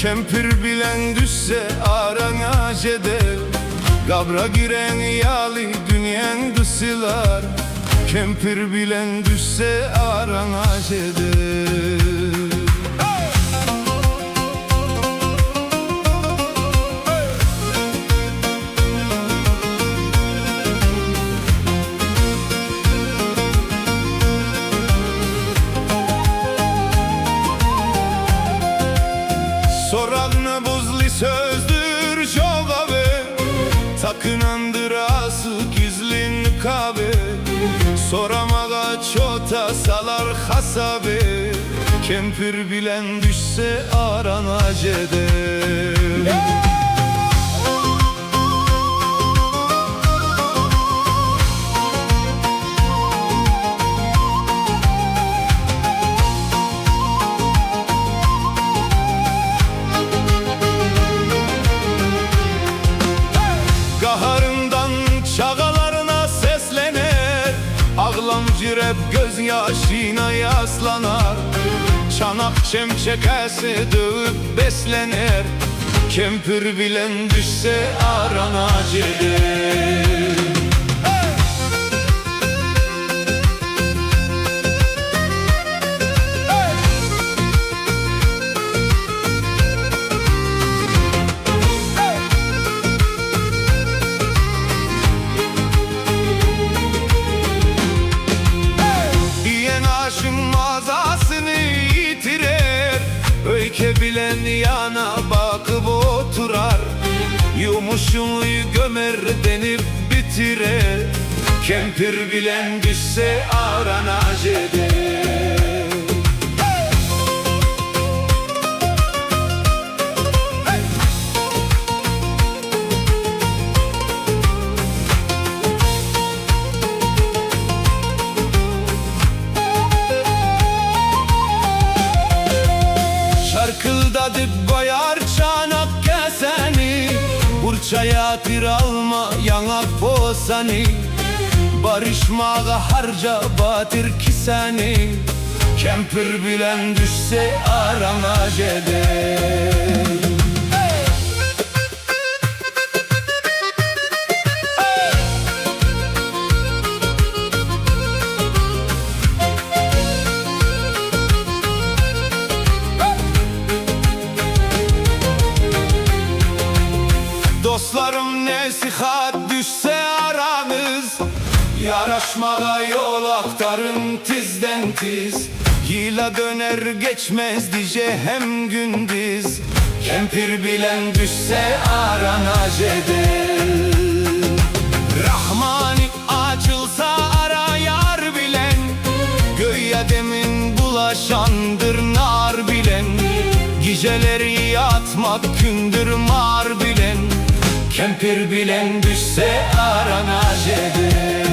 Kempir bilen düşse arana eder. Kabra giren yalı dünyen dısılar. Kempir bilen düşse arana eder. Sorağına buzli sözdür çok abi. Takınandır asık gizlin kabe. Soramağa çota salar hasabe. Kempir bilen düşse arana eder. Kaharından çağalarına seslenir. Ağlamcı rap gözyaşına yaslanar. Çanak çemçekesi dövüp beslenir. Kempir bilen düşse arana eder. Öykü bilen yana bakıp oturar. Yumuşunluyu gömer denip bitirer. Kempir bilen düşse arana eder. Şarkıldadık koyar çanak keseni. Burçaya tir alma yanak bosani. Barışmağa harca batır ki seni. Kempir bilen düşse arana eder. Dostlarım nesihat düşse aranız. Yaraşmağa yol aktarın tizden tiz. Yıla döner geçmez dice hem gündüz. Kempir bilen düşse arana eder. Rahmani açılsa ara yar bilen. Göğe demin bulaşandır nar bilen. Geceleri yatmak kündür mar bilen. Kempir bilen düşse arana eder.